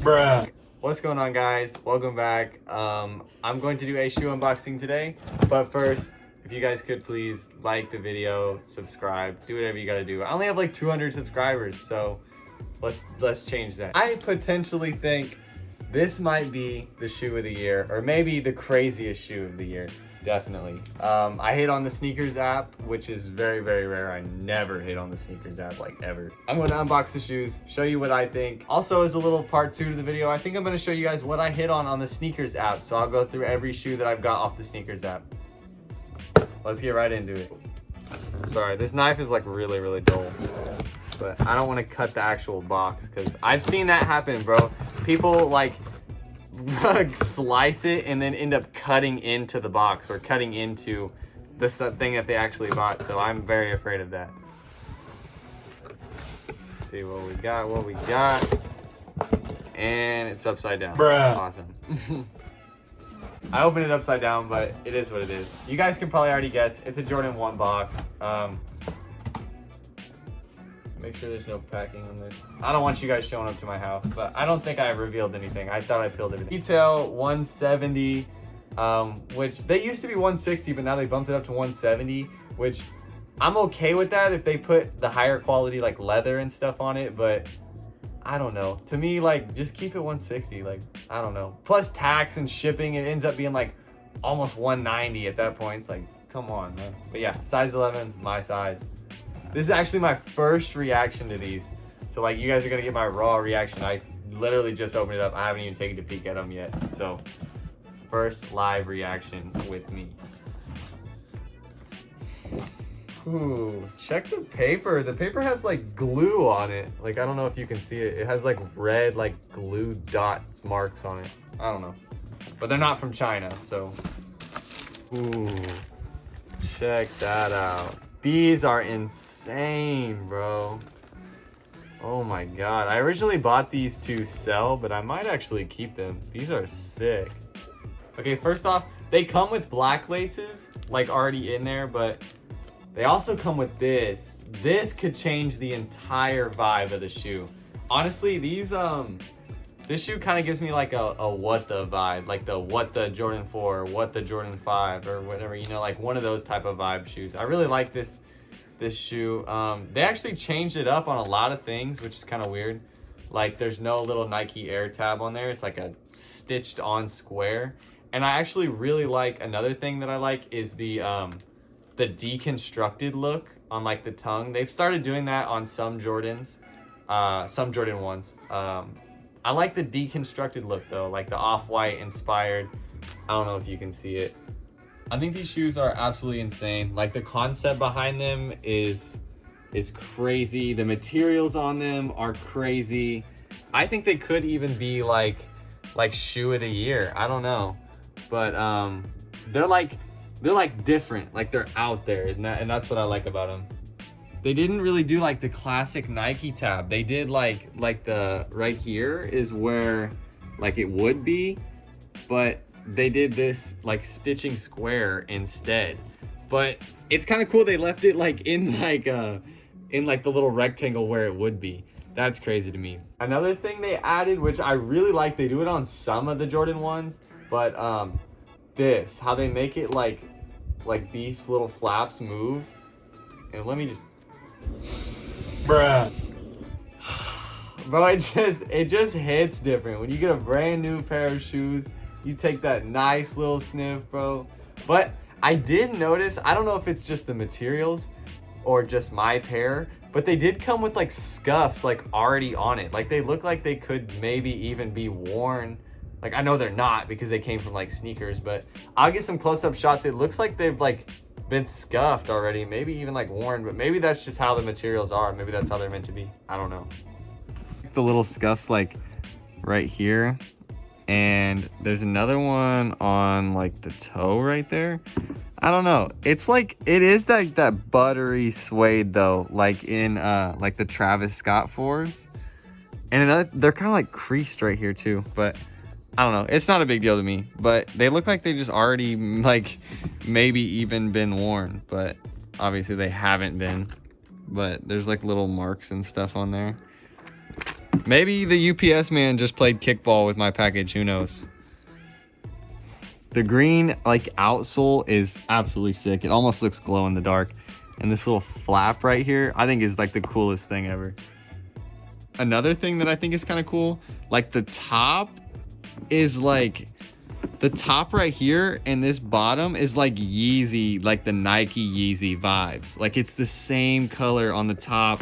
Bruh. What's going on, guys? Welcome back. I'm going to do a shoe unboxing today, but first, if you guys could please like the video, subscribe, do whatever you gotta do. I only have like 200 subscribers, so let's change that. I potentially think this might be the shoe of the year, or maybe the craziest shoe of the year. Definitely. I hit on the SNKRS app, which is very, very rare. I never hit on the SNKRS app, like ever. I'm going to unbox the shoes, show you what I think. Also, as a little part 2 to the video, I think I'm going to show you guys what I hit on the SNKRS app. So I'll go through every shoe that I've got off the SNKRS app. Let's get right into it. Sorry, this knife is like really, really dull, but I don't want to cut the actual box because I've seen that happen, bro. People like slice it and then end up cutting into the box or cutting into the thing that they actually bought. So I'm very afraid of that. Let's see what we got, and it's upside down. Bruh. Awesome. I opened it upside down, but it is what it is. You guys can probably already guess. It's a Jordan 1 box. Make sure there's no packing on this. I don't want you guys showing up to my house, but I don't think I revealed anything. I thought I peeled everything. Retail 170, which they used to be 160, but now they bumped it up to 170, which I'm okay with that if they put the higher quality like leather and stuff on it, but I don't know. To me, like, just keep it 160. Like, I don't know. Plus tax and shipping, it ends up being like almost 190 at that point. It's like, come on, man. But yeah, size 11, my size. This is actually my first reaction to these. So like, you guys are gonna get my raw reaction. I literally just opened it up. I haven't even taken a peek at them yet. So first live reaction with me. Ooh, check the paper. The paper has like glue on it. Like, I don't know if you can see it. It has like red, like glue dots marks on it. I don't know. But they're not from China, so. Ooh, check that out. These are insane, bro. Oh my God. I originally bought these to sell, but I might actually keep them. These are sick. Okay, first off, they come with black laces, like already in there, but they also come with this. This could change the entire vibe of the shoe. Honestly, these, this shoe kind of gives me like a what the vibe, like the what the Jordan 4, what the Jordan 5, or whatever, you know, like one of those type of vibe shoes. I really like this shoe. They actually changed it up on a lot of things, which is kind of weird. Like, there's no little Nike Air tab on there. It's like a stitched on square. And I actually really like, another thing that I like is the deconstructed look on like the tongue. They've started doing that on some Jordans, some Jordan 1s. I like the deconstructed look though, like the off-white inspired. I don't know if you can see it. I think these shoes are absolutely insane. Like, the concept behind them is crazy. The materials on them are crazy. I think they could even be like shoe of the year. I don't know, but they're like different. Like, they're out there, and that's what I like about them. They didn't really do like the classic Nike tab. They did like the right here is where like it would be, but they did this like stitching square instead. But it's kind of cool they left it like in the little rectangle where it would be. That's crazy to me. Another thing they added, which I really like, they do it on some of the Jordan 1s, but this, how they make it like these little flaps move. And let me just, Bruh. bro, it just hits different when you get a brand new pair of shoes. You take that nice little sniff, bro. But I did notice, I don't know if it's just the materials or just my pair, but they did come with like scuffs like already on it. Like, they look like they could maybe even be worn. Like, I know they're not because they came from like sneakers, but I'll get some close-up shots. It looks like they've like been scuffed already, maybe even like worn, but maybe that's just how the materials are. Maybe that's how they're meant to be. I don't know. The little scuffs like right here, and there's another one on like the toe right there. I don't know. It's like, it is that buttery suede though, like in like the Travis Scott 4s. And they're kind of like creased right here too, but I don't know. It's not a big deal to me, but they look like they just already like maybe even been worn, but obviously they haven't been. But there's like little marks and stuff on there. Maybe the UPS man just played kickball with my package. Who knows? The green like outsole is absolutely sick. It almost looks glow in the dark. And this little flap right here, I think is like the coolest thing ever. Another thing that I think is kind of cool, like the top is like, the top right here and this bottom is like Yeezy, like the Nike Yeezy vibes. Like it's the same color on the top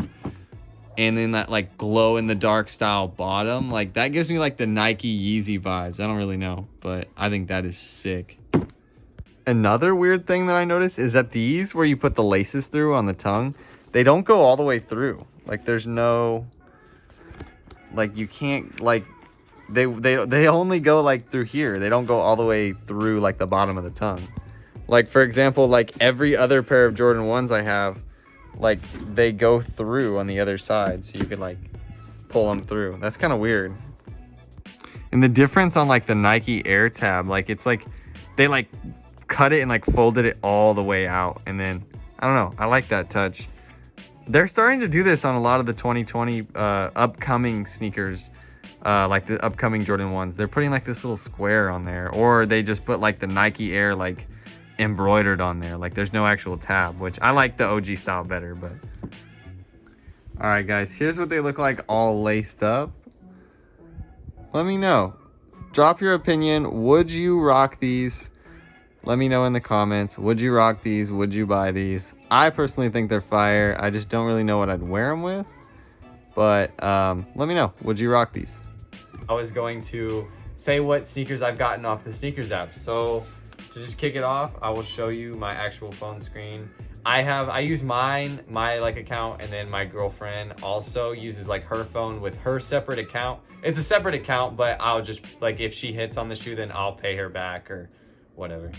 and then that like glow in the dark style bottom. Like that gives me like the Nike Yeezy vibes. I don't really know, but I think that is sick. Another weird thing that I noticed is that these, where you put the laces through on the tongue, they don't go all the way through. Like there's no, like you can't, like they only go like through here. They don't go all the way through like the bottom of the tongue. Like for example, like every other pair of Jordan 1s I have, like they go through on the other side, so you could like pull them through. That's kind of weird. And the difference on like the Nike Air tab, like it's like they like cut it and like folded it all the way out, and then I don't know, I like that touch. They're starting to do this on a lot of the 2020 upcoming sneakers, like the upcoming Jordan 1s. They're putting like this little square on there, or they just put like the Nike Air like embroidered on there. Like there's no actual tab, which I like the OG style better. But all right guys, here's what they look like all laced up. Let me know, drop your opinion. Would you rock these? Let me know in the comments. Would you rock these? Would you buy these? I personally think they're fire. I just don't really know what I'd wear them with. But let me know. Would you rock these? I was going to say what sneakers I've gotten off the sneakers app. So to just kick it off, I will show you my actual phone screen. I use my like account, and then my girlfriend also uses like her phone with her separate account. It's a separate account, but I'll just like, if she hits on the shoe, then I'll pay her back or whatever.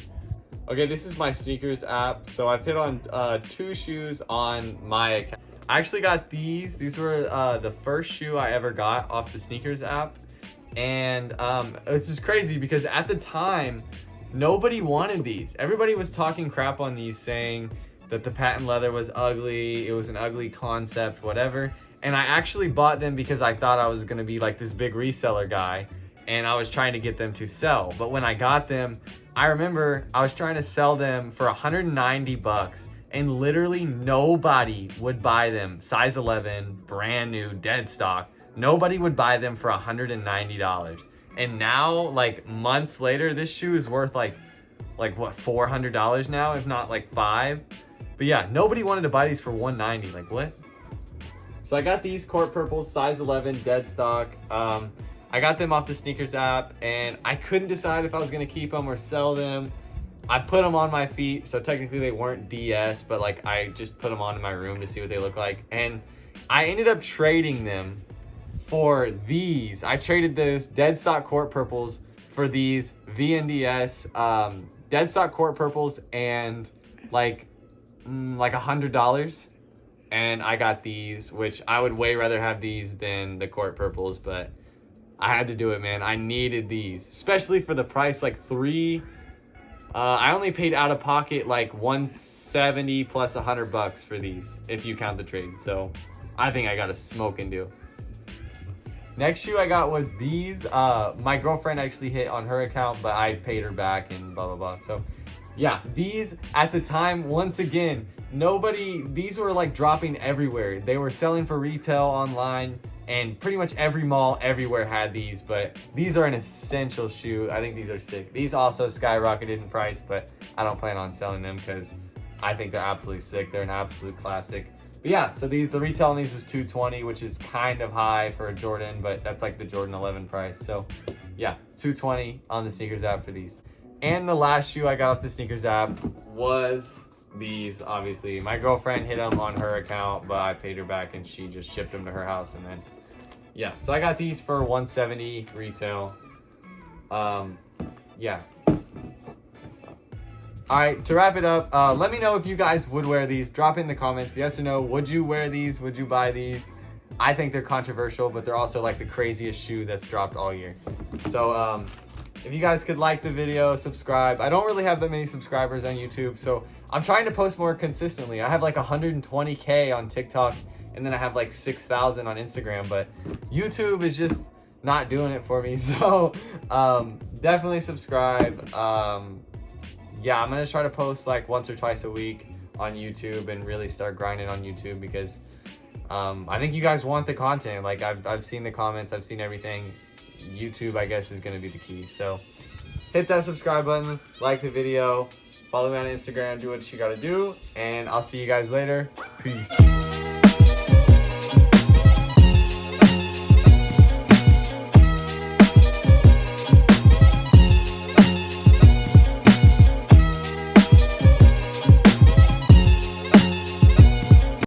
Okay, this is my sneakers app. So I've hit on 2 shoes on my account. I actually got these. These were the first shoe I ever got off the sneakers app. And it's just crazy because at the time, nobody wanted these. Everybody was talking crap on these, saying that the patent leather was ugly, it was an ugly concept, whatever. And I actually bought them because I thought I was gonna be like this big reseller guy, and I was trying to get them to sell. But when I got them, I remember I was trying to sell them for 190 bucks, and literally nobody would buy them. Size 11, brand new, dead stock. Nobody would buy them for $190. And now, like months later, this shoe is worth like what, $400 now, if not like $500. But yeah, nobody wanted to buy these for $190. Like what? So I got these court purples, size 11, dead stock. I got them off the sneakers app, and I couldn't decide if I was gonna keep them or sell them. I put them on my feet, so technically they weren't DS, but like I just put them on in my room to see what they look like. And I ended up trading them for these. I traded those dead stock court purples for these VNDS dead stock court purples, and like $100. And I got these, which I would way rather have these than the court purples, but I had to do it, man. I needed these, especially for the price, like I only paid out of pocket like $170 plus $100 for these, if you count the trade. So I think I got a smoking deal. Next shoe I got was these. My girlfriend actually hit on her account, but I paid her back and blah, blah, blah. So yeah, these at the time, once again, these were like dropping everywhere. They were selling for retail online, and pretty much every mall everywhere had these, but these are an essential shoe. I think these are sick. These also skyrocketed in price, but I don't plan on selling them because I think they're absolutely sick. They're an absolute classic. But yeah, so the retail on these was $220, which is kind of high for a Jordan, but that's like the Jordan 11 price. So yeah, $220 on the sneakers app for these. And the last shoe I got off the sneakers app was these. Obviously my girlfriend hit them on her account, but I paid her back and she just shipped them to her house. And then yeah, so I got these for $170 retail. Yeah. All right, to wrap it up, let me know if you guys would wear these. Drop in the comments, yes or no. Would you wear these? Would you buy these? I think they're controversial, but they're also like the craziest shoe that's dropped all year. So if you guys could like the video, subscribe. I don't really have that many subscribers on YouTube, so I'm trying to post more consistently. I have like 120K on TikTok and then I have like 6,000 on Instagram, but YouTube is just not doing it for me. So definitely subscribe. Yeah, I'm gonna try to post like once or twice a week on YouTube and really start grinding on YouTube, because I think you guys want the content. Like I've seen the comments, I've seen everything. YouTube, I guess, is gonna be the key. So hit that subscribe button, like the video, follow me on Instagram, do what you gotta do, and I'll see you guys later. Peace.